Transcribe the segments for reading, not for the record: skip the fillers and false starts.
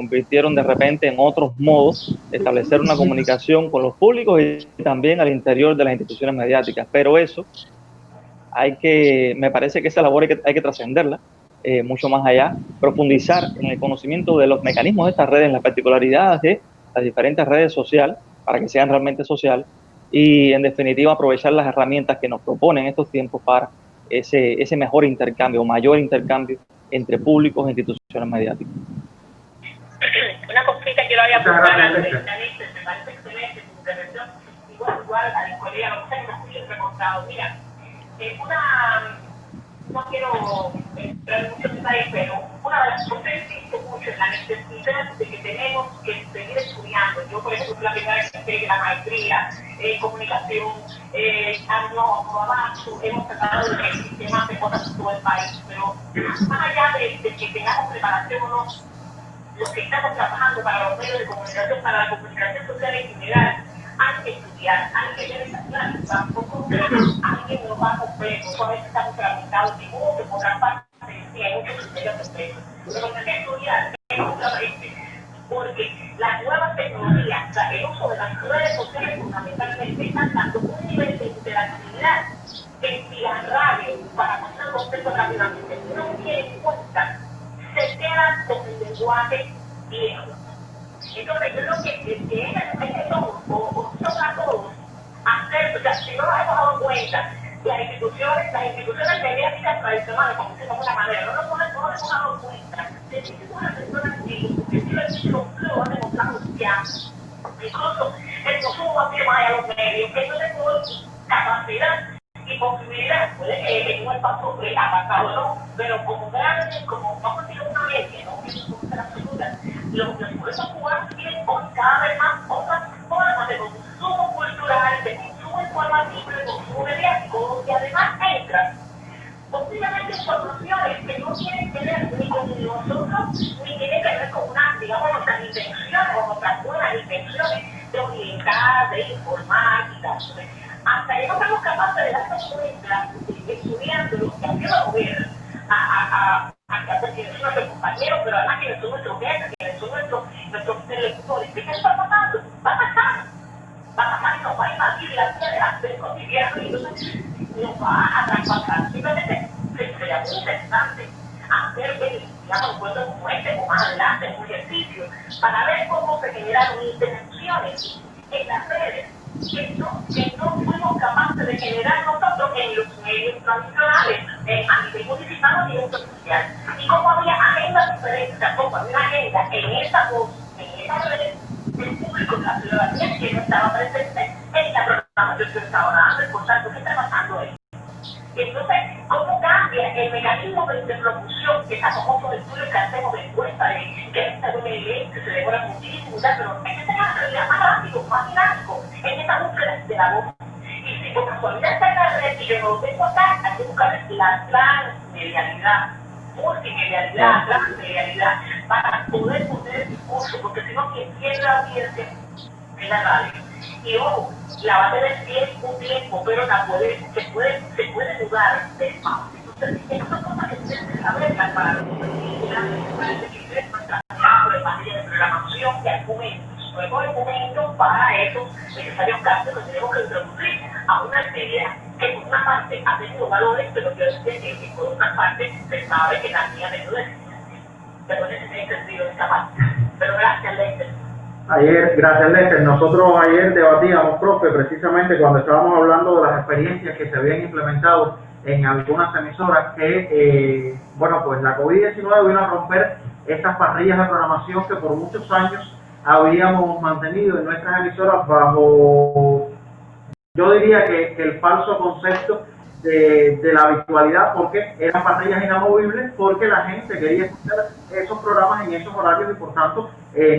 convirtieron de repente en otros modos de establecer una comunicación con los públicos y también al interior de las instituciones mediáticas. Pero eso me parece que esa labor hay que trascenderla mucho más allá, profundizar en el conocimiento de los mecanismos de estas redes, las particularidades de las diferentes redes sociales, para que sean realmente sociales, y en definitiva aprovechar las herramientas que nos proponen estos tiempos para ese mejor intercambio, mayor intercambio entre públicos e instituciones mediáticas. Una cosita que lo había apuntado a me parece excelente su intervención, igual a la colega, lo que sea que me escuchen reportado. Mira, no quiero entrar en muchos detalles, pero una de las cosas que insisto mucho es la necesidad de que tenemos que seguir estudiando. Yo, por ejemplo, la primera vez que hice la maestría en comunicación, año abajo, hemos tratado de que el sistema se cosas en todo el país, pero más allá de que tengamos preparación o no, los que estamos trabajando para los medios de comunicación, para la comunicación social en general, hay que estudiar, hay que ver esa clase, tampoco alguien nos va a completo, a veces estamos fragmentados y mucho, por otra parte, sí, hay muchos criterios completos. Pero hay que estudiar, porque las nuevas tecnologías, el uso de las redes sociales fundamentalmente están dando un nivel de interactividad que si la radio, para pasar los textos rápidamente, no tiene en cuenta, se quedan con el lenguaje viejo. Entonces, yo creo que es que todos hacer, o sea, si no nos hemos dado cuenta, las instituciones mediáticas tradicionales, como decimos de una manera, no nos hemos dado cuenta de que una persona que lo han demostrado ya, incluso el consumo masivo a los medios, que eso es por capacidad y posibilidad, puede que en un paso ha pasado, ¿no? Pero como vamos a decir una vez, que no es una absoluta, los pueblos cubanos tienen cada vez más otras formas de consumo cultural, de consumo informativo, de consumo mediático, y además entran posiblemente informaciones que no tienen que ver ni con nosotros, ni tienen que ver con nuestras intenciones o nuestras buenas intenciones de orientar, de informar y tal. Hasta que no seamos capaces de darnos cuenta, estudiando lo que había que ver a quienes son nuestros compañeros, pero además quienes son nuestros jefes, quienes son nuestros intelectuales. ¿Qué está pasando? Va a pasar y nos va a invadir la vida de hacer cotidiano y entonces nos va a traspasar. Simplemente sería muy interesante hacer, digamos, encuentros como este, o más adelante, un ejercicio, para ver cómo se generaron interacciones en las redes que no fuimos capaces de generar nosotros en los medios tradicionales, a nivel municipal o a nivel social. Y cómo había agendas diferentes, tampoco había una agenda en esa voz, en esa red del público, de la ciudadanía, que no estaba presente en la programación que estaba dando. Por tanto, ¿qué está pasando ahí? Entonces, ¿cómo cambia el mecanismo de promoción, que es a famoso estudio que hacemos de encuesta, que es un evento que se demora muchísimo, pero es que se hace realidad más rápido, más dinámico, en esta búsqueda de la voz? Y si por casualidad está en la red y yo no lo tengo acá, hay que buscar la transmedialidad, multimedialidad, transmedialidad, para poder poner el discurso, porque si no, quien pierde la audiencia en la radio. Y ojo, la va a tener un tiempo, pero se puede mudar de espacio. Entonces, esas son cosas que tienen que saber para la comunidad, para el equilibrio de nuestra de programación y argumentos. Luego argumentos para esos necesarios cambios que tenemos que introducir a una actividad que por una parte ha tenido valores, pero que por otra parte se sabe que también ha tenido deficiencias. Pero en ese sentido esta parte. Pero gracias, Lester. Gracias, Lester. Nosotros ayer debatíamos, profe, precisamente cuando estábamos hablando de las experiencias que se habían implementado en algunas emisoras que, pues la COVID-19 vino a romper estas parrillas de programación que por muchos años habíamos mantenido en nuestras emisoras bajo, yo diría que el falso concepto de la virtualidad, porque eran parrillas inamovibles, porque la gente quería escuchar esos programas en esos horarios y por tanto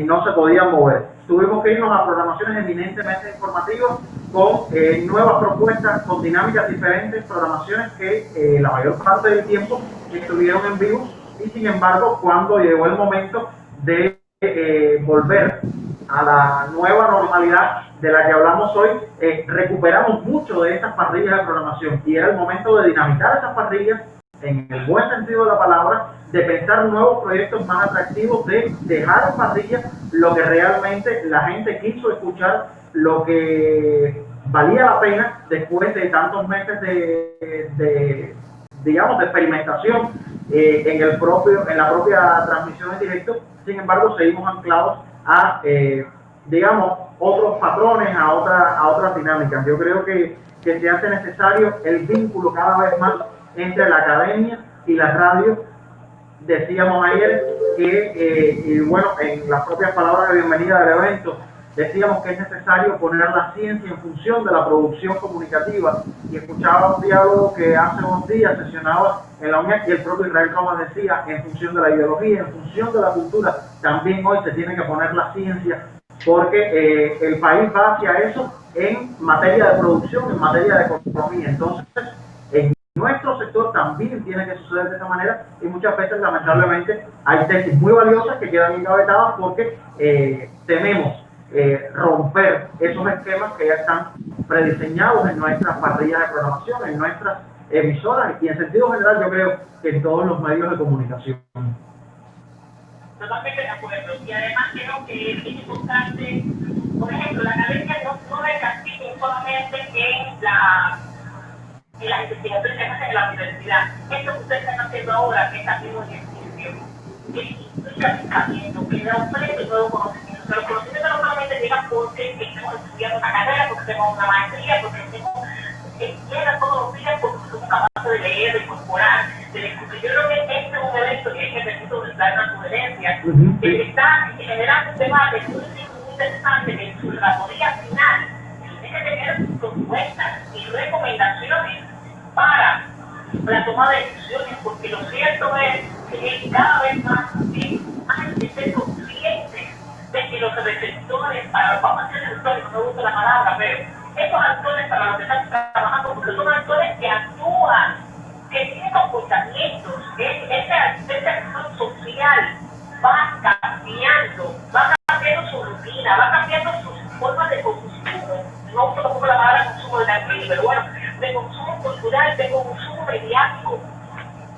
no se podían mover. Tuvimos que irnos a programaciones eminentemente informativas con nuevas propuestas, con dinámicas diferentes, programaciones que la mayor parte del tiempo estuvieron en vivo, y sin embargo cuando llegó el momento de volver a la nueva normalidad de la que hablamos hoy, recuperamos mucho de esas parrillas de programación y era el momento de dinamitar esas parrillas en el buen sentido de la palabra, de pensar nuevos proyectos más atractivos, de dejar en parrilla lo que realmente la gente quiso escuchar, lo que valía la pena después de tantos meses digamos, de experimentación en la propia transmisión en directo. Sin embargo, seguimos anclados a, digamos, otros patrones, a otras dinámicas. Yo creo que se hace necesario el vínculo cada vez más entre la academia y la radio. Decíamos ayer que, y bueno, en las propias palabras de bienvenida del evento, decíamos que es necesario poner la ciencia en función de la producción comunicativa, y escuchaba un diálogo que hace unos días sesionaba en la UNED y el propio Israel Thomas decía, en función de la ideología, en función de la cultura, también hoy se tiene que poner la ciencia, porque el país va hacia eso en materia de producción, en materia de economía. Entonces, en nuestro sector también tiene que suceder de esa manera, y muchas veces, lamentablemente, hay tesis muy valiosas que quedan encabetadas porque tememos romper esos esquemas que ya están prediseñados en nuestras parrillas de programación, en nuestras emisoras y en sentido general yo creo que en todos los medios de comunicación. Totalmente de acuerdo, y además creo que es importante, por ejemplo, la academia no es así solamente en las investigaciones que hacen en la universidad. Esto que ustedes están haciendo ahora, que está haciendo un ejercicio, que implica acercamiento, que da un frente nuevo conocimiento. Los conocimientos no solamente llegan porque estamos estudiando una carrera, porque tenemos una maestría, porque llegan todos los días porque somos capaces de leer, de incorporar, de discutir. Yo creo que este es un evento que necesito dar una sugerencia, que está generando un debate muy interesante que en su relatoría final tiene que tener propuestas y recomendaciones para la toma de decisiones, porque lo cierto es que cada vez más hay que ser conscientes de que los receptores, vamos a decir receptores, no me gusta la palabra, pero esos actores para los que están trabajando, porque son actores que actúan, que tienen comportamientos, ese actor social va cambiando su rutina, va cambiando sus formas de consumo, no uso como la palabra consumo de la crisis, pero bueno, de consumo cultural, de consumo mediático.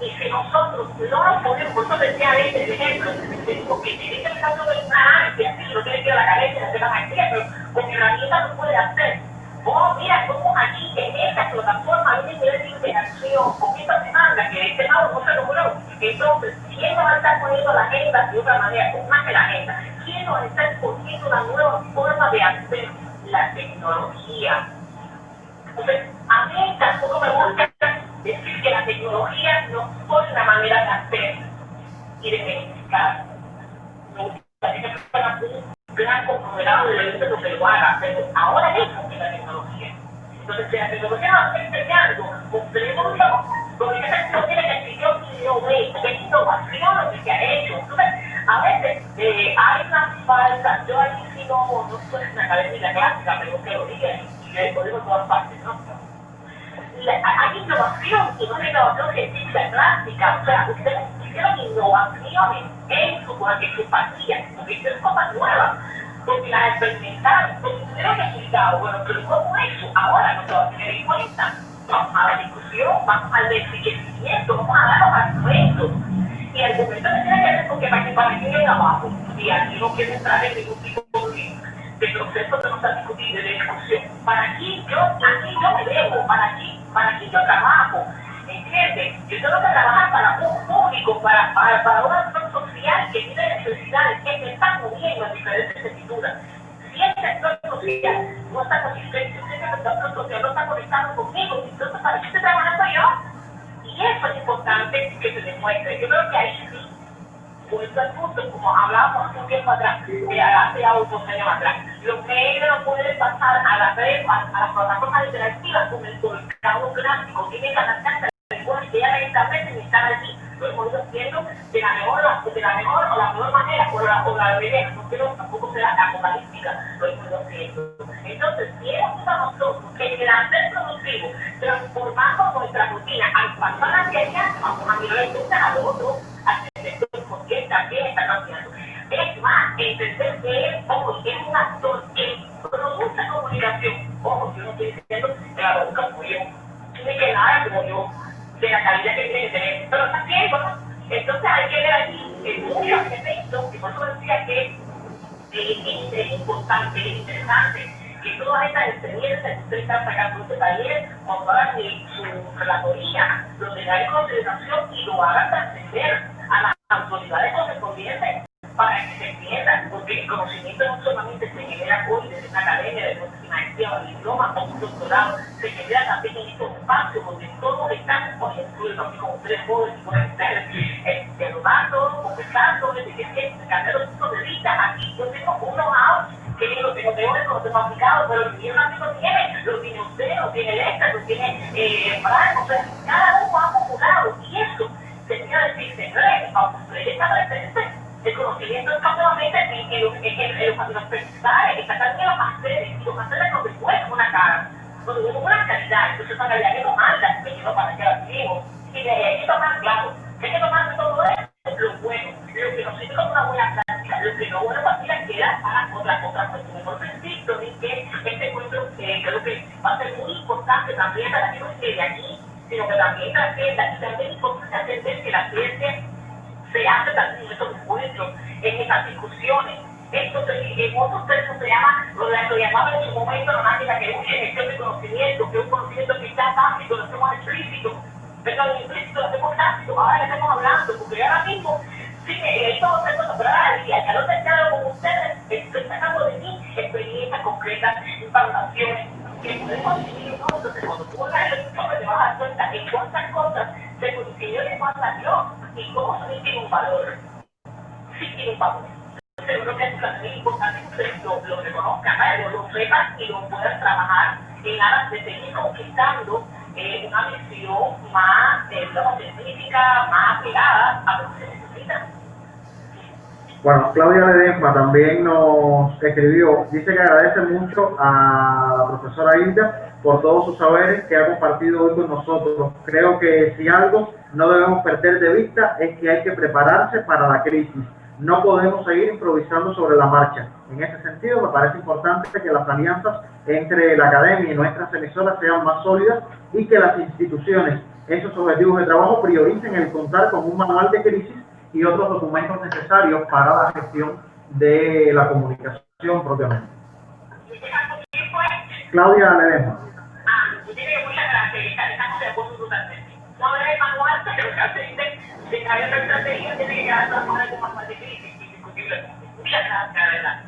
Y si nosotros no nos ponemos, por eso decía el ejemplo, porque tiene que estar sobre una amplia, así, no tiene que ir a la academia, hacer la maestría, pero con herramientas lo puede hacer. Oh, mira, somos aquí en esta plataforma, hay un nivel de interacción con esta demanda que este lado no se logró. Entonces, ¿quién nos va a estar poniendo la agenda de otra manera? Más que la agenda, ¿quién nos está poniendo una nueva forma de hacer la tecnología? Entonces, a mí tampoco me gusta decir que la tecnología no es una manera de hacer y de verificar. Me gustaría que fuera un gran conglomerado de eventos donde lo haga, pero ahora mismo es la tecnología. Entonces, si la tecnología va a ser enseñando, completo, porque esa tecnología que yo no veo, que es innovación lo que se ha hecho. Entonces, a veces hay una falta, yo aquí sí no soy una académica clásica, pero que lo diga, y yo lo digo en todas partes, ¿no? Hay innovación y no es innovación científica clásica, o sea, ustedes hicieron innovaciones en su partida, porque hicieron cosas nuevas, porque las experimentaron, porque tuvieron resultados, bueno, pero ¿cómo eso? Ahora no se va a tener en cuenta, vamos a la discusión, vamos al enriquecimiento, vamos a dar los argumentos, y el argumento que tiene que ver con que para que lleguen abajo, y aquí no quiero entrar en ningún tipo de proceso que no está discutido, de discusión. Aquí yo me debo, para aquí yo trabajo, ¿entiendes? Yo tengo que trabajar para un público, para una acción social que tiene necesidades, que se está moviendo en diferentes tesiduras. Si el sector social no está satisfecho, si el sector social no está conectado conmigo, entonces ¿para qué estoy trabajando yo? Y eso es importante que se demuestre. Yo creo que ahí sí, vuelvo al punto, como hablábamos hace un tiempo atrás, hace ya 2 años atrás, los medios no pueden pasar a las redes, a las plataformas interactivas con el mercado clásico, tienen que adaptarse a las que ya establecen y están allí. Lo hemos ido haciendo de la mejor o la peor manera, o la bebé, no quiero tampoco ser apocalíptica, lo hemos ido haciendo. Entonces, si hemos a nosotros que el hacer productivo, transformando nuestra rutina, al pasar hacia allá, vamos a mirar entonces al otro, hacia el sector, porque también está cambiando. Es más, entender que él hoy es un actor que produce comunicación. Ojo, yo no estoy diciendo que la boca como yo, ni que nada como yo, de la calidad que tiene que tener, pero también, bueno, Entonces hay que ver aquí muchos efectos, y por eso decía que es importante, es interesante que todas estas experiencias que ustedes están sacando de este taller, cuando hagan su relatoría, lo tengan en consideración y lo hagan trascender a las autoridades correspondientes para que se entiendan, porque el conocimiento no solamente se genera hoy desde una academia, de una maestría o diploma o un doctorado, se genera también en estos espacios donde todos están, por ejemplo, como ustedes jóvenes y pueden estar dialogando, conversando, desde que se cambian los puntos de vista. Aquí yo tengo un know-how que lo tengo teórico, lo tengo aplicado, pero el mío no lo tiene, lo tiene usted, lo tiene esta, lo tiene Franco, o sea, cada uno ha acumulado, y eso sería decirse, aunque usted está presente, el conocimiento está solamente en los aprendizajes, está también en los másteres, y los másteres no se pueden una cara, cuando tenemos una calidad, entonces esa calidad que nos manda, que lleva para que la vivimos, y hay que tomar claro, hay que tomar de todo esto, lo bueno, lo que nos sirve como una buena práctica, lo que no bueno para queda para otra cuestión. Por eso insisto en que este encuentro creo que va a ser muy importante también para que no se quede aquí, sino que también trascienda, y también es importante entender que la ciencia se hace también en estos encuentros, en estas discusiones. Esto en otros términos se llama, lo llamaban en su momento la máquina, que es una gestión de conocimiento, que es un conocimiento que está tácito, lo hacemos explícito, pero lo implícito lo hacemos tácito, ahora le estamos hablando, porque ahora mismo, sí, esto es cosa, pero ahora, y al calor del diálogo con ustedes, estoy sacando de mí experiencias concretas, valoraciones, que podemos adquirir nosotros. Entonces, cuando tú hagas el informe, te vas a dar cuenta en cuántas cosas se coincidió y en cuántas no, y cómo sí tiene un valor. Sí tiene un valor. Entonces, yo creo que es también importante que ustedes lo reconozcan, lo sepan y lo puedan trabajar en aras de seguir conquistando una visión más científica, más apegada a lo que se necesita. Bueno, Claudia Ledesma también nos escribió, dice que agradece mucho a la profesora Hilda por todos sus saberes que ha compartido hoy con nosotros. Creo que si algo no debemos perder de vista es que hay que prepararse para la crisis. No podemos seguir improvisando sobre la marcha. En ese sentido, me parece importante que las alianzas entre la academia y nuestras emisoras sean más sólidas y que las instituciones, esos objetivos de trabajo, prioricen el contar con un manual de crisis y otros documentos necesarios para la gestión de la comunicación propiamente. Claudia Ledesma. Muchas gracias, estamos de acuerdo totalmente. No habrá el manual, pero se cae la estrategia, tiene que quedar trabajando con manual de crisis, indiscutiblemente. Muchas gracias, de verdad.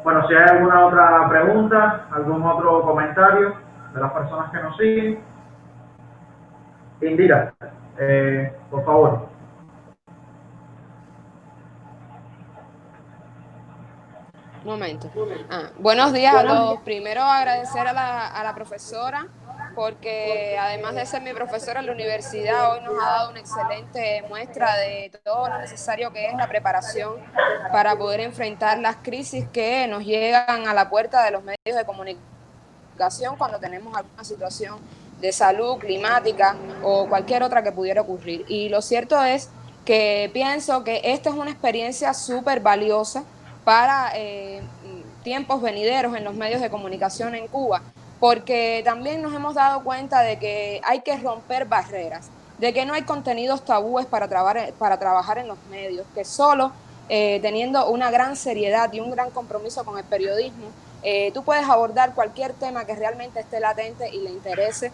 Bueno, si hay alguna otra pregunta, algún otro comentario de las personas que nos siguen. Indira, por favor. Un momento. Buenos días a todos. Primero agradecer a la profesora, porque además de ser mi profesora en la universidad, hoy nos ha dado una excelente muestra de todo lo necesario que es la preparación para poder enfrentar las crisis que nos llegan a la puerta de los medios de comunicación cuando tenemos alguna situación de salud, climática o cualquier otra que pudiera ocurrir. Y lo cierto es que pienso que esta es una experiencia súper valiosa para tiempos venideros en los medios de comunicación en Cuba, porque también nos hemos dado cuenta de que hay que romper barreras, de que no hay contenidos tabúes para trabajar en los medios, que solo teniendo una gran seriedad y un gran compromiso con el periodismo, tú puedes abordar cualquier tema que realmente esté latente y le interese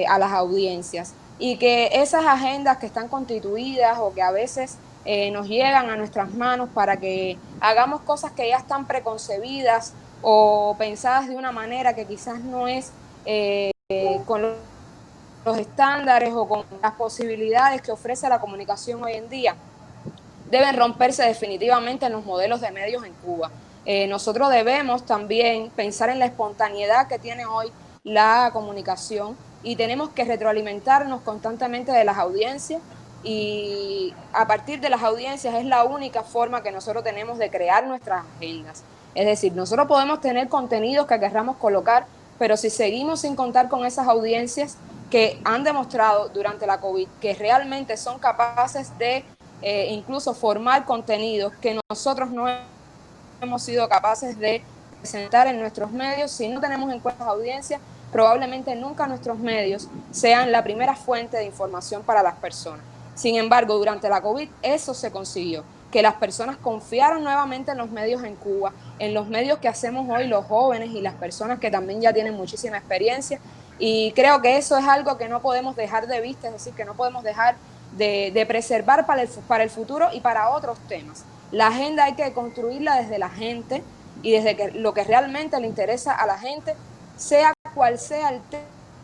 a las audiencias, y que esas agendas que están constituidas o que a veces nos llegan a nuestras manos para que hagamos cosas que ya están preconcebidas o pensadas de una manera que quizás no es con los estándares o con las posibilidades que ofrece la comunicación hoy en día, deben romperse definitivamente en los modelos de medios en Cuba. Nosotros debemos también pensar en la espontaneidad que tiene hoy la comunicación y tenemos que retroalimentarnos constantemente de las audiencias, y a partir de las audiencias es la única forma que nosotros tenemos de crear nuestras agendas. Es decir, nosotros podemos tener contenidos que querramos colocar, pero si seguimos sin contar con esas audiencias que han demostrado durante la COVID que realmente son capaces de incluso formar contenidos que nosotros no hemos sido capaces de presentar en nuestros medios, si no tenemos en cuenta las audiencias, probablemente nunca nuestros medios sean la primera fuente de información para las personas. Sin embargo, durante la COVID eso se consiguió, que las personas confiaron nuevamente en los medios en Cuba, en los medios que hacemos hoy los jóvenes y las personas que también ya tienen muchísima experiencia, y creo que eso es algo que no podemos dejar de vista, es decir, que no podemos dejar de preservar para el futuro y para otros temas. La agenda hay que construirla desde la gente y desde lo que realmente le interesa a la gente, sea cual sea el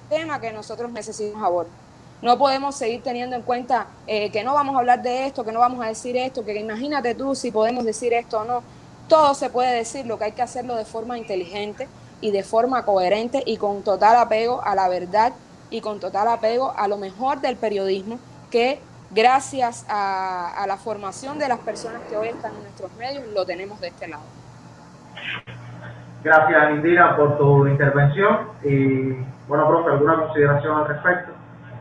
tema que nosotros necesitamos abordar. No podemos seguir teniendo en cuenta que no vamos a hablar de esto, que no vamos a decir esto, que imagínate tú si podemos decir esto o no. Todo se puede decir, lo que hay que hacerlo de forma inteligente y de forma coherente y con total apego a la verdad y con total apego a lo mejor del periodismo, que gracias a la formación de las personas que hoy están en nuestros medios, lo tenemos de este lado. Gracias, Indira, por tu intervención. Y, bueno, profe, ¿alguna consideración al respecto?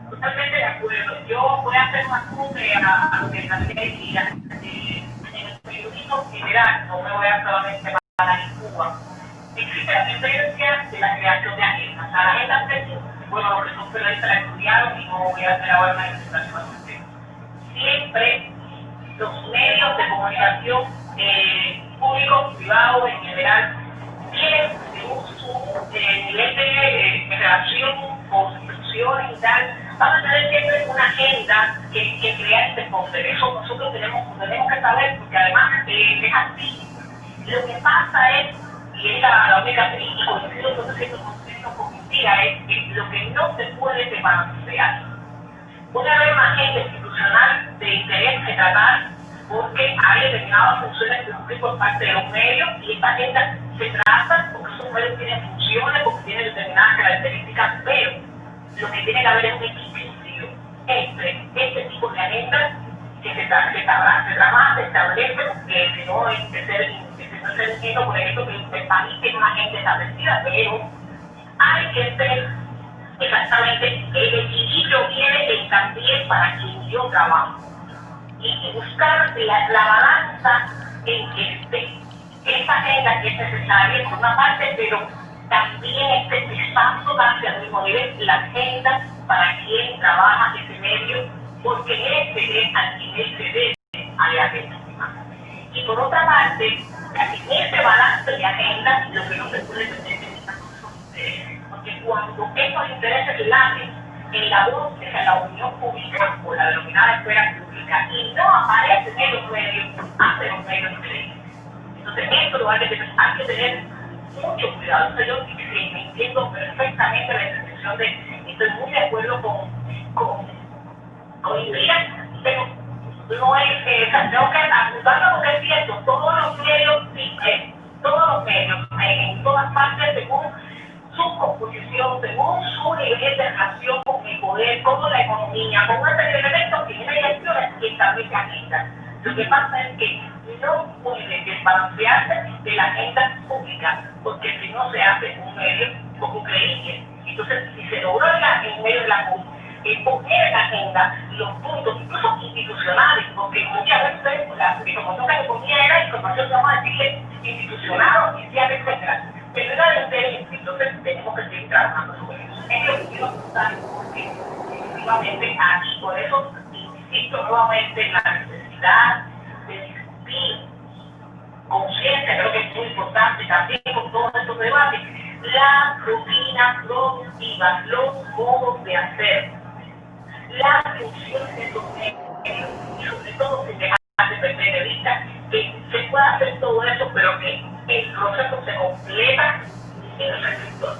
Totalmente de acuerdo. Yo voy a hacer un apunte a lo que plantea Indira. En el periodismo general, no me voy a solamente para en Cuba, existe la tendencia de la creación de agendas. O sea, la agenda técnica, bueno, los que son periodistas la estudiaron y no voy a hacer ahora una presentación al respecto. Siempre los medios de comunicación públicos, privados en general, tienen su nivel de relación con instituciones y tal, van a tener siempre una agenda que crear y responder. Eso nosotros tenemos que saber, porque además es así. Lo que pasa es, y es la única crítica, y si nosotros siendo con mentira, es que lo que no se puede desbalancear. Puede haber una agenda institucional de interés que tratar, porque hay determinadas funciones que cumplir por parte de los medios, y esta agenda se trata porque esos medios tienen funciones, porque tienen determinadas características, pero lo que tiene que haber es un equilibrio entre este tipo de agendas que se trabaja, se establece, porque si no es de ser entiendo por ejemplo que el país tiene una agenda establecida, pero hay que ser exactamente el equilibrio viene también para quien yo trabajo y buscar la balanza en que esté esa agenda que es necesaria por una parte, pero también esté pesando casi al mismo nivel la agenda para quien trabaja ese medio, porque ese es al nivel se debe a la agenda. Y por otra parte, en ese balance de agenda, lo que no se puede tener es porque cuando estos intereses laten en la búsqueda de la opinión pública o la denominada esfera pública y no aparecen en los medios, hacen los medios creíbles. Entonces, esto hay que tener mucho cuidado. Entonces, yo me entiendo perfectamente la intervención estoy muy de acuerdo con Indira, pero no es, tengo que apuntarlo porque es cierto, todos los medios, en todas partes, según su composición, según su nivel de relación con el poder, con la economía, con una serie de elementos que tienen elecciones y establece agenda. Lo que pasa es que no puede desbalancearse de la agenda pública, porque si no se hace un medio poco creíble. Entonces, si se logró en medio de la poner en la agenda los puntos, incluso institucionales, porque muchas veces la información que se ponía era información, vamos a decirle, institucional, oficial, etc. Pero era de interés, entonces tenemos que seguir trabajando sobre eso. Es lo que quiero apuntar, porque efectivamente aquí, por eso insisto nuevamente en la necesidad de discutir conciencia, creo que es muy importante también con todos estos debates, las rutinas productivas, los modos de hacer, las funciones de los medios, y sobre todo si se hace perder de vista que se puede hacer todo eso, pero que el proceso se completa en el receptor.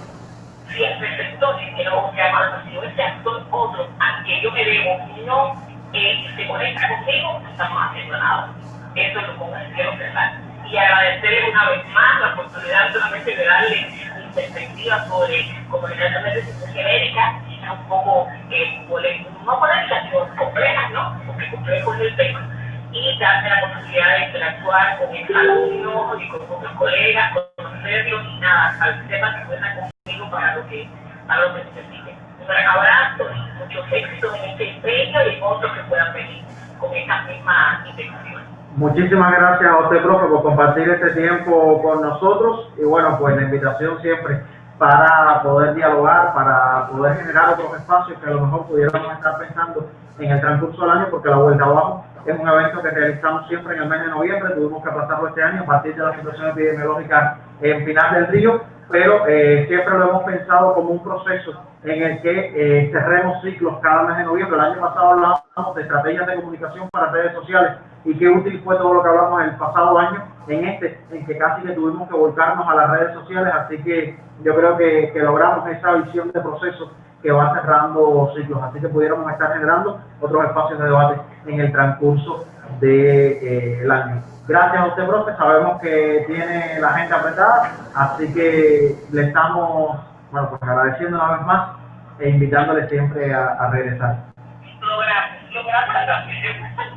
Si el receptor, que no se llama así, o ese actor otro al que yo me debo, no se conecta conmigo, no estamos haciendo nada. Eso es lo que quiero cerrar. Y agradecerles una vez más la oportunidad solamente de darle mi perspectiva sobre comunicación de genérica, un poco no polémica, sino complejas, ¿no? Porque complejo es el tema, y darme la posibilidad de interactuar con mis alumnos y con otros colegas, conocerlos y nada, al tema que cuentan conmigo para lo que necesiten. Un gran abrazo y muchos éxitos en este empeño y en otros que puedan venir con esta misma intención. Muchísimas gracias a usted, profe, por compartir este tiempo con nosotros y bueno, pues la invitación siempre para poder dialogar, para poder generar otros espacios que a lo mejor pudiéramos estar pensando en el transcurso del año, porque la Vuelta Abajo es un evento que realizamos siempre en el mes de noviembre. Tuvimos que pasarlo este año a partir de la situación epidemiológica en Pinar del Río, pero siempre lo hemos pensado como un proceso en el que cerremos ciclos cada mes de noviembre. El año pasado hablábamos de estrategias de comunicación para redes sociales, y qué útil fue todo lo que hablamos el pasado año en que casi que tuvimos que volcarnos a las redes sociales. Así que yo creo que logramos esa visión de proceso que va cerrando ciclos, así que pudiéramos estar generando otros espacios de debate en el transcurso del año. Gracias a usted, profe. Sabemos que tiene la agenda apretada, así que le estamos pues agradeciendo una vez más e invitándole siempre a regresar.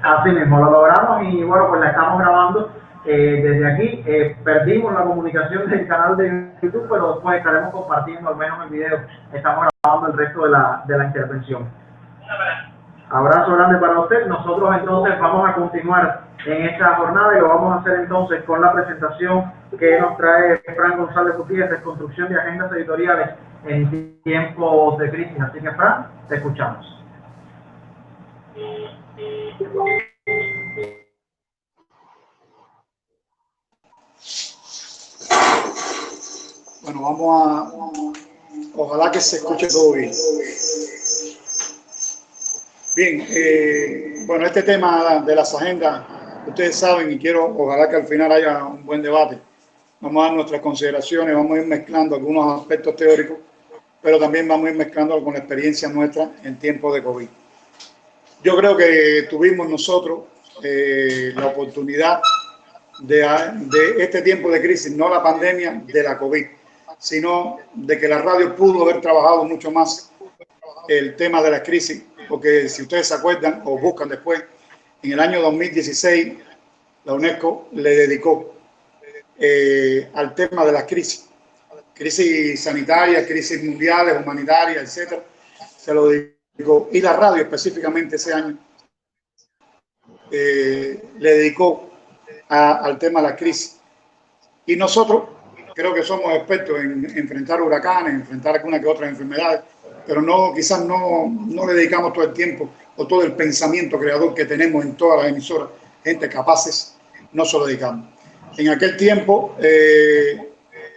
Así mismo, lo logramos, y bueno, pues la estamos grabando desde aquí. Perdimos la comunicación del canal de YouTube, pero después estaremos compartiendo al menos el video. Estamos grabando el resto de la intervención. Abrazo grande para usted. Nosotros entonces vamos a continuar en esta jornada, y lo vamos a hacer entonces con la presentación que nos trae Fran González Gutiérrez, Reconstrucción de Agendas Editoriales en tiempos de crisis. Así que, Fran, te escuchamos. Bueno, ojalá que se escuche todo bien. Bien, bueno, este tema de las agendas, ustedes saben, y ojalá que al final haya un buen debate. Vamos a dar nuestras consideraciones, vamos a ir mezclando algunos aspectos teóricos, pero también vamos a ir mezclando con la experiencia nuestra en tiempos de COVID. Yo creo que tuvimos nosotros la oportunidad de este tiempo de crisis, no la pandemia de la COVID, sino de que la radio pudo haber trabajado mucho más el tema de la crisis, porque si ustedes se acuerdan o buscan después, en el año 2016 la UNESCO le dedicó al tema de la crisis sanitarias, crisis mundiales, humanitarias, etcétera, se lo dedicó. Y la radio específicamente ese año le dedicó al tema de la crisis. Y nosotros creo que somos expertos en enfrentar huracanes, enfrentar alguna que otras enfermedades, pero quizás no le dedicamos todo el tiempo o todo el pensamiento creador que tenemos en todas las emisoras, gente capaces, no se lo dedicamos. En aquel tiempo,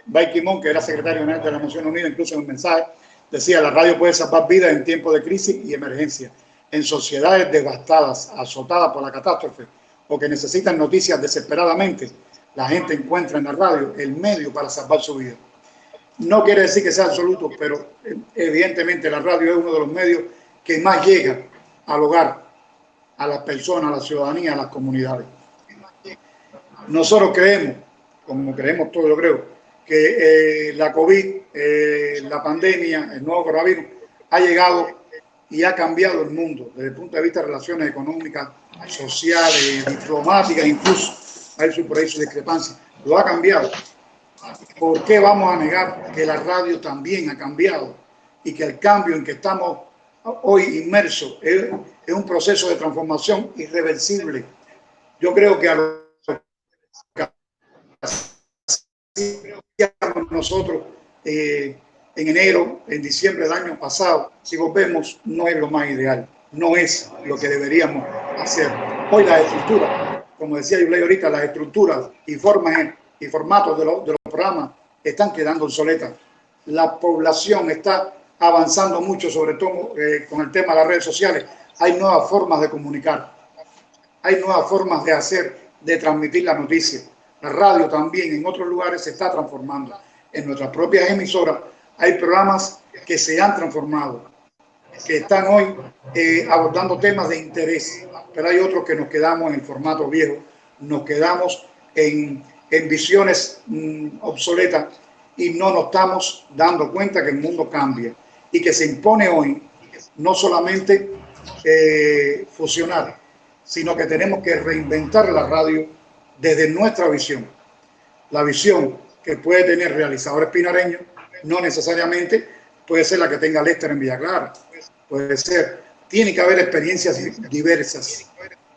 Ban Ki-moon, que era secretario general de las Naciones Unidas, incluso en un mensaje, decía: la radio puede salvar vidas en tiempos de crisis y emergencia, en sociedades devastadas, azotadas por la catástrofe, o que necesitan noticias desesperadamente. La gente encuentra en la radio el medio para salvar su vida. No quiere decir que sea absoluto, pero evidentemente la radio es uno de los medios que más llega al hogar, a las personas, a la ciudadanía, a las comunidades. Nosotros creemos, como creemos todos, yo creo, que la COVID, la pandemia, el nuevo coronavirus, ha llegado y ha cambiado el mundo desde el punto de vista de relaciones económicas, sociales, diplomáticas, incluso hay por ahí su discrepancia. Lo ha cambiado. ¿Por qué vamos a negar que la radio también ha cambiado y que el cambio en que estamos hoy inmersos es un proceso de transformación irreversible? Yo creo que a lo que nosotros en enero, en diciembre del año pasado, si volvemos, no es lo más ideal, no es lo que deberíamos hacer. Hoy las estructuras, como decía Yulei ahorita, las estructuras y formas y formatos de los programas están quedando obsoletas. La población está avanzando mucho, sobre todo con el tema de las redes sociales. Hay nuevas formas de comunicar, hay nuevas formas de hacer, de transmitir la noticia. La radio también en otros lugares se está transformando. En nuestras propias emisoras hay programas que se han transformado, que están hoy abordando temas de interés, pero hay otros que nos quedamos en el formato viejo, nos quedamos en visiones obsoletas y no nos estamos dando cuenta que el mundo cambia y que se impone hoy no solamente fusionar, sino que tenemos que reinventar la radio desde nuestra visión. La visión que puede tener realizadores pinareños no necesariamente puede ser la que tenga Lester en Villa Clara. Puede ser, tiene que haber experiencias diversas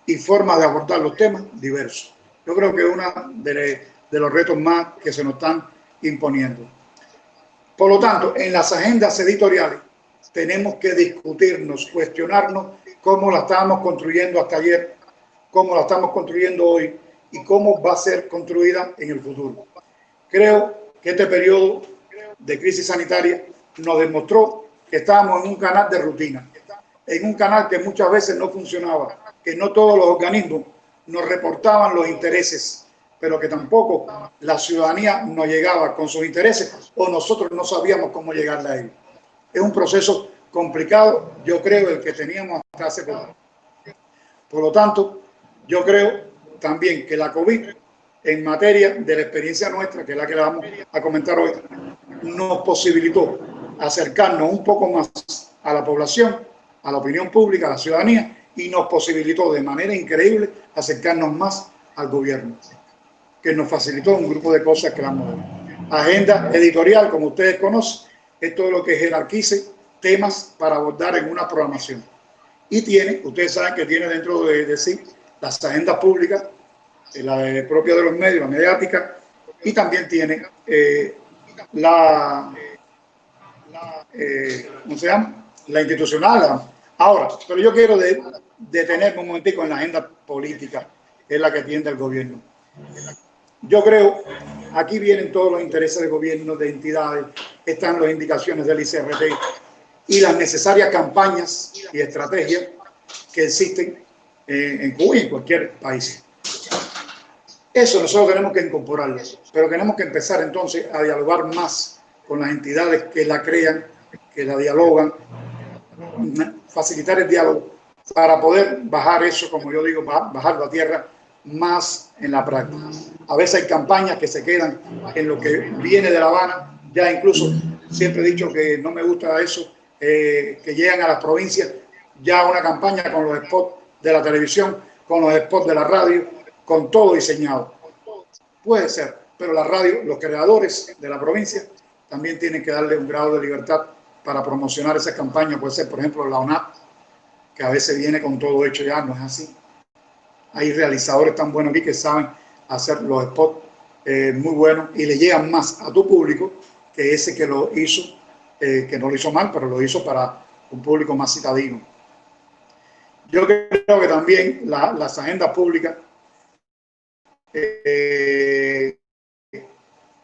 y formas de abordar los temas diversos. Yo creo que es uno de los retos más que se nos están imponiendo. Por lo tanto, en las agendas editoriales tenemos que discutirnos, cuestionarnos cómo la estábamos construyendo hasta ayer, cómo la estamos construyendo hoy y cómo va a ser construida en el futuro. Creo que este periodo de crisis sanitaria nos demostró que estábamos en un canal de rutina, en un canal que muchas veces no funcionaba, que no todos los organismos nos reportaban los intereses, pero que tampoco la ciudadanía nos llegaba con sus intereses o nosotros no sabíamos cómo llegarle a ellos. Es un proceso complicado, yo creo, el que teníamos hasta hace poco. Por lo tanto, yo creo también que la COVID, en materia de la experiencia nuestra, que es la que le vamos a comentar hoy, nos posibilitó acercarnos un poco más a la población, a la opinión pública, a la ciudadanía, y nos posibilitó de manera increíble acercarnos más al gobierno, que nos facilitó un grupo de cosas que vamos a ver. Agenda editorial, como ustedes conocen, es todo lo que jerarquice temas para abordar en una programación. Y tiene, ustedes saben que tiene dentro de sí las agendas públicas, la propia de los medios, la mediática, y también tiene ¿cómo se llama? La institucional. Ahora, pero yo quiero detenerme un momentico en la agenda política, que es la que atiende el gobierno. Yo creo, aquí vienen todos los intereses del gobierno, de entidades, están las indicaciones del ICRT y las necesarias campañas y estrategias que existen en Cuba y en cualquier país. Eso nosotros tenemos que incorporarlo, pero tenemos que empezar entonces a dialogar más con las entidades que la crean, que la dialogan, facilitar el diálogo para poder bajar eso, como yo digo, bajarlo a tierra más en la práctica. A veces hay campañas que se quedan en lo que viene de La Habana, ya incluso siempre he dicho que no me gusta eso, que llegan a las provincias ya una campaña con los spots de la televisión, con los spots de la radio, con todo diseñado. Puede ser, pero la radio, los creadores de la provincia también tienen que darle un grado de libertad para promocionar esas campañas. Puede ser, por ejemplo, la ONAP, que a veces viene con todo hecho ya, no es así. Hay realizadores tan buenos aquí que saben hacer los spots muy buenos y le llegan más a tu público que ese que lo hizo, que no lo hizo mal, pero lo hizo para un público más citadino. Yo creo que también las agendas públicas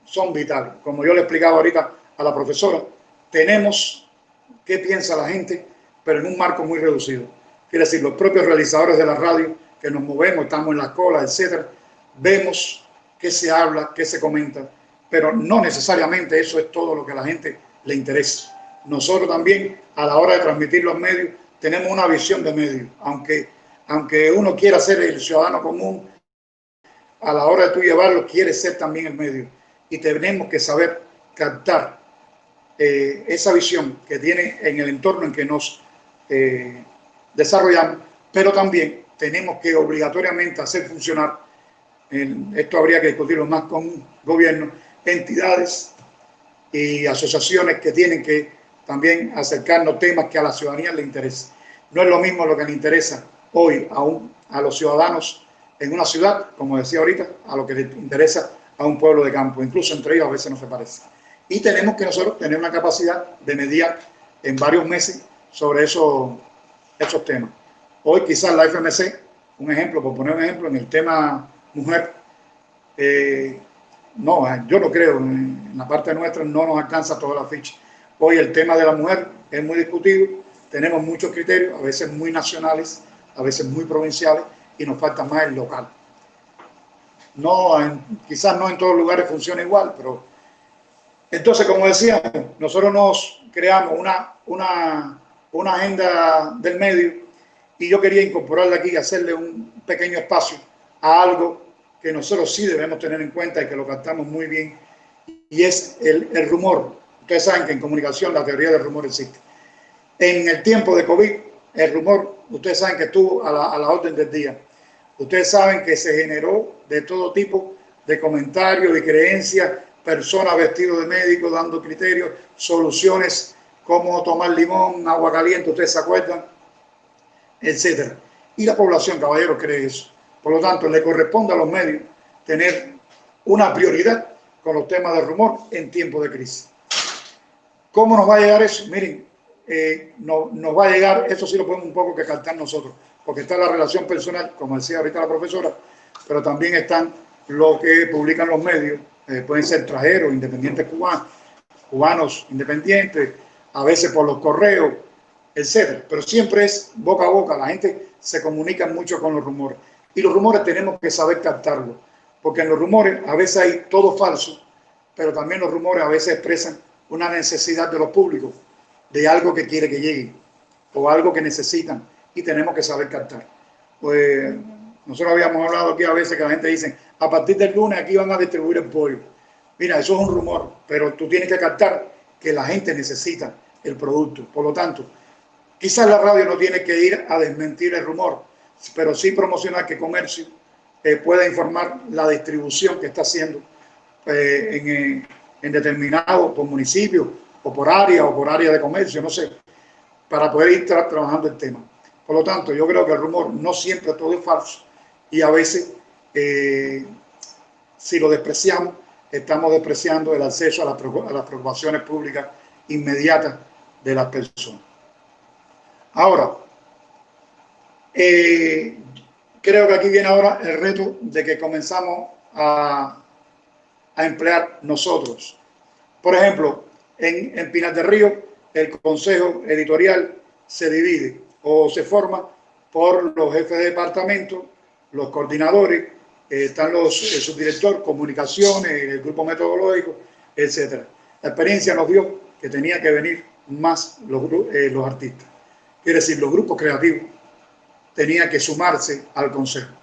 son vitales. Como yo le explicaba ahorita a la profesora, tenemos qué piensa la gente, pero en un marco muy reducido. Quiere decir, los propios realizadores de la radio, que nos movemos, estamos en las colas, etcétera, vemos qué se habla, qué se comenta, pero no necesariamente eso es todo lo que a la gente le interesa. Nosotros también, a la hora de transmitir los medios, tenemos una visión de medios, aunque uno quiera ser el ciudadano común, a la hora de tú llevarlo, quiere ser también el medio. Y tenemos que saber captar esa visión que tiene en el entorno en que nos desarrollamos, pero también tenemos que obligatoriamente hacer funcionar, esto habría que discutirlo más con gobiernos, entidades y asociaciones que tienen que también acercarnos temas que a la ciudadanía le interesa. No es lo mismo lo que le interesa hoy a los ciudadanos en una ciudad, como decía ahorita, a lo que le interesa a un pueblo de campo. Incluso entre ellos a veces no se parece. Y tenemos que nosotros tener una capacidad de mediar en varios meses sobre esos temas. Hoy quizás la FMC, un ejemplo, por poner un ejemplo, en el tema mujer, no, yo no creo, en la parte nuestra no nos alcanza toda la ficha. Hoy el tema de la mujer es muy discutido, tenemos muchos criterios, a veces muy nacionales, a veces muy provinciales, y nos falta más el local. No, quizás no en todos los lugares funciona igual, pero entonces, como decíamos, nosotros nos creamos una agenda del medio y yo quería incorporarla aquí y hacerle un pequeño espacio a algo que nosotros sí debemos tener en cuenta y que lo captamos muy bien, y es el rumor. Ustedes saben que en comunicación la teoría del rumor existe. En el tiempo de COVID, el rumor, ustedes saben que estuvo a la orden del día. Ustedes saben que se generó de todo tipo de comentarios y creencias, personas vestidas de médicos dando criterios, soluciones, cómo tomar limón, agua caliente, ustedes se acuerdan, etcétera. Y la población, caballero, cree eso. Por lo tanto, le corresponde a los medios tener una prioridad con los temas de rumor en tiempos de crisis. ¿Cómo nos va a llegar eso? Miren, nos va a llegar, eso sí lo podemos un poco que captar nosotros, porque está la relación personal, como decía ahorita la profesora, pero también están lo que publican los medios, pueden ser extranjeros, independientes cubanos independientes, a veces por los correos, etcétera. Pero siempre es boca a boca, la gente se comunica mucho con los rumores. Y los rumores tenemos que saber captarlos, porque en los rumores a veces hay todo falso, pero también los rumores a veces expresan una necesidad de los públicos, de algo que quiere que llegue, o algo que necesitan, y tenemos que saber captar. Pues nosotros habíamos hablado aquí a veces que la gente dice, a partir del lunes aquí van a distribuir el pollo. Mira, eso es un rumor, pero tú tienes que captar que la gente necesita el producto. Por lo tanto, quizás la radio no tiene que ir a desmentir el rumor, pero sí promocionar que comercio pueda informar la distribución que está haciendo en determinado, por municipio, o por área de comercio, no sé, para poder ir trabajando el tema. Por lo tanto, yo creo que el rumor no siempre todo es falso y a veces, si lo despreciamos, estamos despreciando el acceso a las preocupaciones públicas inmediatas de las personas. Ahora, creo que aquí viene ahora el reto de que comenzamos a emplear nosotros. Por ejemplo, en Pinar del Río, el consejo editorial se divide o se forma por los jefes de departamento, los coordinadores, están los subdirectores, comunicaciones, el grupo metodológico, etcétera. La experiencia nos dio que tenía que venir más los artistas. Quiere decir, los grupos creativos tenían que sumarse al consejo.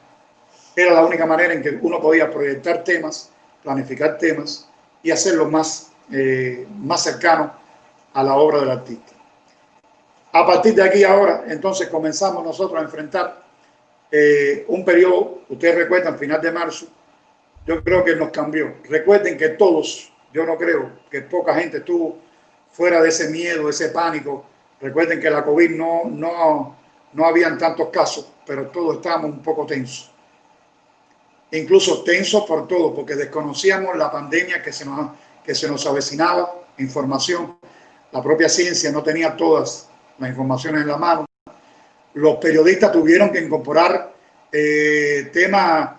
Era la única manera en que uno podía proyectar temas, planificar temas y hacerlo más cercano a la obra del artista. A partir de aquí ahora, entonces comenzamos nosotros a enfrentar un periodo, ustedes recuerdan, final de marzo, yo creo que nos cambió. Recuerden que todos, yo no creo que poca gente estuvo fuera de ese miedo, de ese pánico. Recuerden que la COVID no habían tantos casos, pero todos estábamos un poco tensos. Incluso tensos por todo, porque desconocíamos la pandemia que se nos avecinaba, información. La propia ciencia no tenía todas las informaciones en la mano. Los periodistas tuvieron que incorporar temas,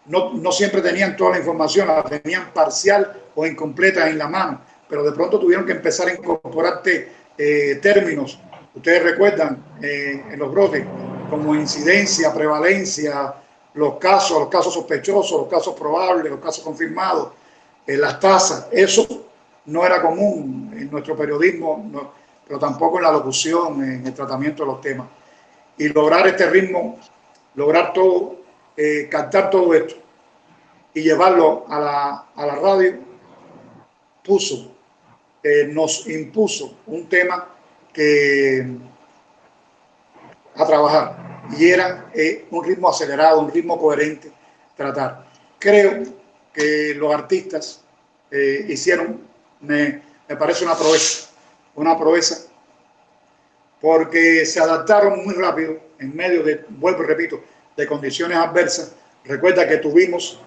no siempre tenían toda la información, la tenían parcial o incompleta en la mano, pero de pronto tuvieron que empezar a incorporar términos. Ustedes recuerdan en los brotes como incidencia, prevalencia, los casos sospechosos, los casos probables, los casos confirmados, las tasas. Eso no era común en nuestro periodismo, pero tampoco en la locución, en el tratamiento de los temas. Y lograr este ritmo, lograr todo, captar todo esto y llevarlo a la radio, nos impuso un tema a trabajar, y era un ritmo acelerado, un ritmo coherente, tratar. Creo que los artistas hicieron, me parece una proeza, porque se adaptaron muy rápido en medio de, vuelvo y repito, de condiciones adversas. Recuerda que tuvimos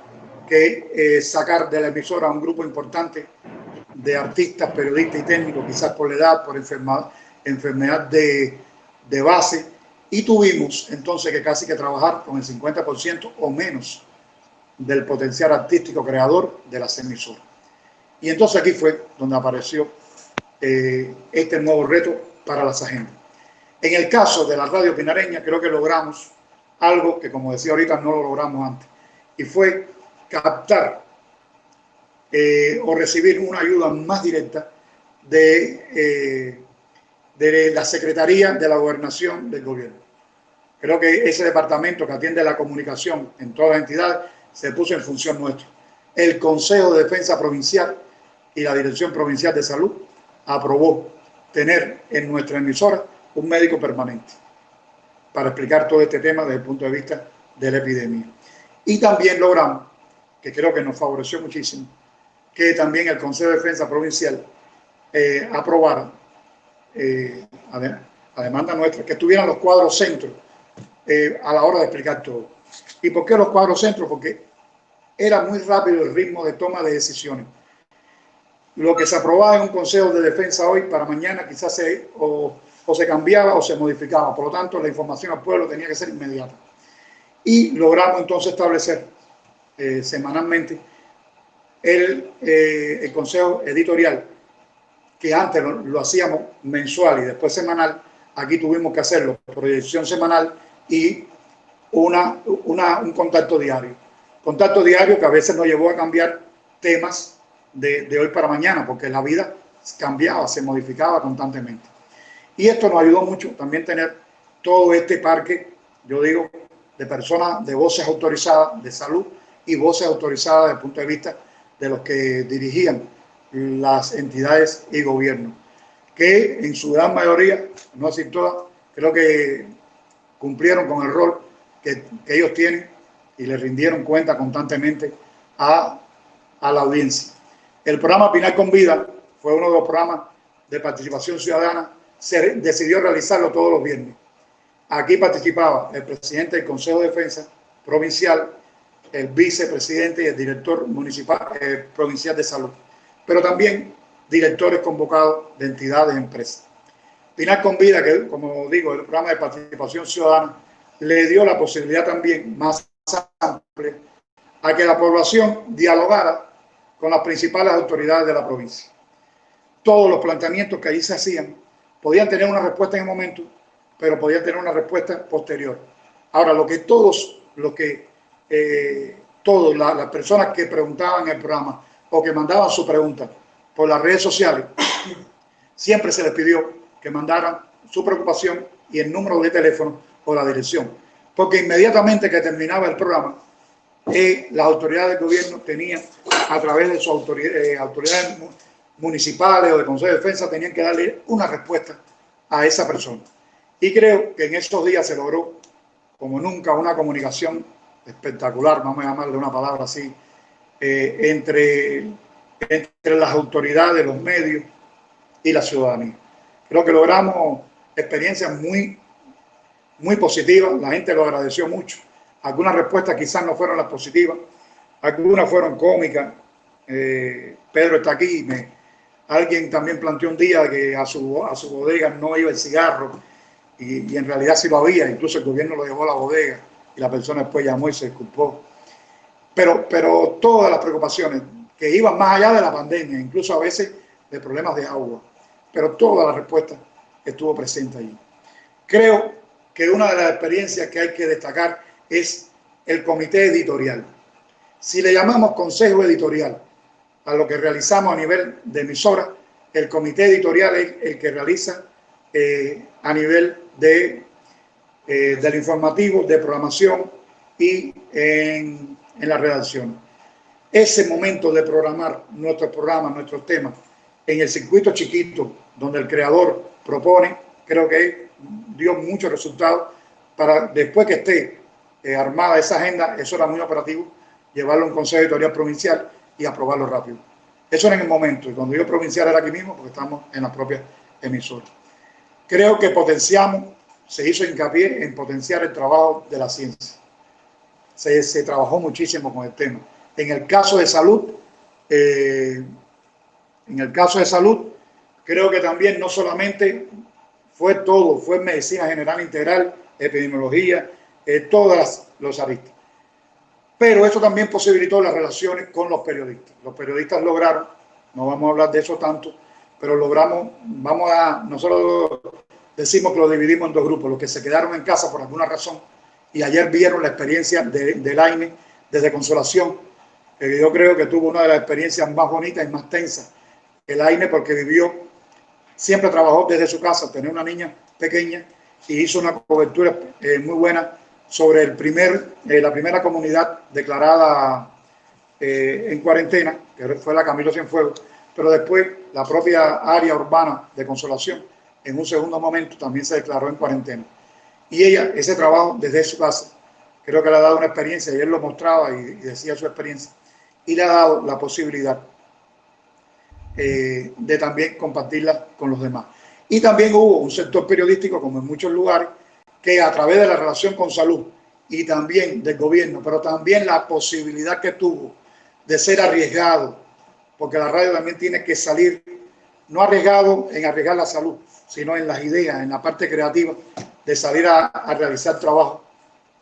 que sacar de la emisora a un grupo importante de artistas, periodistas y técnicos, quizás por la edad, por enfermedad de base, y tuvimos entonces que casi que trabajar con el 50% o menos del potencial artístico creador de las emisoras. Y entonces aquí fue donde apareció este nuevo reto para las agendas. En el caso de la radio pinareña, creo que logramos algo que, como decía ahorita, no lo logramos antes, y fue captar o recibir una ayuda más directa de la Secretaría de la Gobernación del Gobierno. Creo que ese departamento que atiende la comunicación en todas las entidades se puso en función nuestra. El Consejo de Defensa Provincial y la Dirección Provincial de Salud aprobó tener en nuestra emisora un médico permanente para explicar todo este tema desde el punto de vista de la epidemia. Y también logramos, que creo que nos favoreció muchísimo, que también el Consejo de Defensa Provincial aprobara, a demanda nuestra, que estuvieran los cuadros centros a la hora de explicar todo. ¿Y por qué los cuadros centros? Porque era muy rápido el ritmo de toma de decisiones. lo que se aprobaba en un Consejo de Defensa hoy, para mañana quizás se cambiaba o se modificaba. Por lo tanto, la información al pueblo tenía que ser inmediata. Y logramos entonces establecer semanalmente el Consejo Editorial, que antes lo hacíamos mensual y después semanal. Aquí tuvimos que hacerlo por proyección semanal y un contacto diario. Contacto diario que a veces nos llevó a cambiar temas de hoy para mañana, porque la vida cambiaba, se modificaba constantemente. Y esto nos ayudó mucho también tener todo este parque, yo digo, de personas, de voces autorizadas de salud y voces autorizadas desde el punto de vista de los que dirigían las entidades y gobiernos, que en su gran mayoría, no decir todas, creo que cumplieron con el rol que ellos tienen y le rindieron cuenta constantemente a la audiencia. El programa Pinar con Vida fue uno de los programas de participación ciudadana. Se decidió realizarlo todos los viernes. Aquí participaba el presidente del Consejo de Defensa provincial, el vicepresidente y el director municipal provincial de salud, pero también directores convocados de entidades y empresas. Pinar con Vida, que como digo, el programa de participación ciudadana, le dio la posibilidad también más amplia a que la población dialogara con las principales autoridades de la provincia. Todos los planteamientos que allí se hacían podían tener una respuesta en el momento, pero podían tener una respuesta posterior. Ahora, las personas que preguntaban en el programa o que mandaban su pregunta por las redes sociales, siempre se les pidió que mandaran su preocupación y el número de teléfono o la dirección, porque inmediatamente que terminaba el programa, las autoridades del gobierno tenían, a través de sus autoridades municipales o de Consejo de Defensa, tenían que darle una respuesta a esa persona. Y creo que en estos días se logró, como nunca, una comunicación espectacular, vamos a llamarle una palabra así, entre las autoridades, los medios y la ciudadanía. Creo que logramos experiencias muy positivas, la gente lo agradeció mucho. Algunas respuestas quizás no fueron las positivas, algunas fueron cómicas. Pedro está aquí, alguien también planteó un día que a su bodega no iba el cigarro y en realidad sí lo había, incluso el gobierno lo llevó a la bodega y la persona después llamó y se disculpó. Pero todas las preocupaciones que iban más allá de la pandemia, incluso a veces de problemas de agua, pero toda la respuesta estuvo presente allí. Creo que una de las experiencias que hay que destacar es el comité editorial. Si le llamamos consejo editorial a lo que realizamos a nivel de emisora, el comité editorial es el que realiza a nivel del informativo, de programación y en la redacción. Ese momento de programar nuestros programas, nuestros temas, en el circuito chiquito donde el creador propone, creo que dio muchos resultados para después que esté armada esa agenda, eso era muy operativo, llevarlo a un consejo editorial provincial y aprobarlo rápido. Eso era en el momento, y cuando yo provincial era aquí mismo, porque estamos en la propia emisora. Creo que se hizo hincapié en potenciar el trabajo de la ciencia. Se trabajó muchísimo con el tema. En el caso de salud, creo que también no solamente fue todo, fue medicina general integral, epidemiología, todas los aristas. Pero eso también posibilitó las relaciones con los periodistas. Los periodistas lograron, no vamos a hablar de eso tanto, pero logramos, nosotros decimos que lo dividimos en dos grupos, los que se quedaron en casa por alguna razón y ayer vieron la experiencia del AINE desde Consolación, que yo creo que tuvo una de las experiencias más bonitas y más tensas. El AINE porque siempre trabajó desde su casa, tenía una niña pequeña y hizo una cobertura muy buena sobre la primera comunidad declarada en cuarentena, que fue la Camilo Cienfuegos, pero después la propia área urbana de Consolación, en un segundo momento, también se declaró en cuarentena. Y ella, ese trabajo desde su casa, creo que le ha dado una experiencia, y él lo mostraba y decía su experiencia, y le ha dado la posibilidad de también compartirla con los demás. Y también hubo un sector periodístico, como en muchos lugares, que a través de la relación con salud y también del gobierno, pero también la posibilidad que tuvo de ser arriesgado porque la radio también tiene que salir, no arriesgado en arriesgar la salud, sino en las ideas, en la parte creativa, de salir a realizar trabajo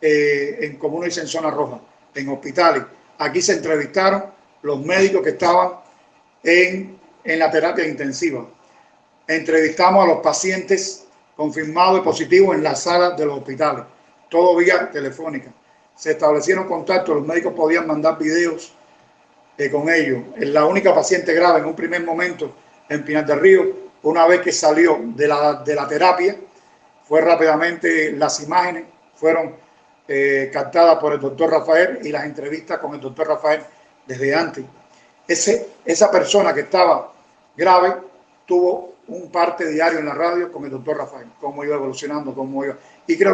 en, como uno dice, en zona roja, en hospitales. Aquí se entrevistaron los médicos que estaban en la terapia intensiva. Entrevistamos a los pacientes confirmados y positivos en las salas de los hospitales, todo vía telefónica. Se establecieron contactos, los médicos podían mandar videos con ellos. La única paciente grave en un primer momento en Pinar del Río, una vez que salió de la terapia, fue rápidamente, las imágenes fueron captadas por el doctor Rafael y las entrevistas con el doctor Rafael desde antes. Esa persona que estaba grave tuvo un parte diario en la radio con el doctor Rafael, cómo iba evolucionando, cómo iba. Y creo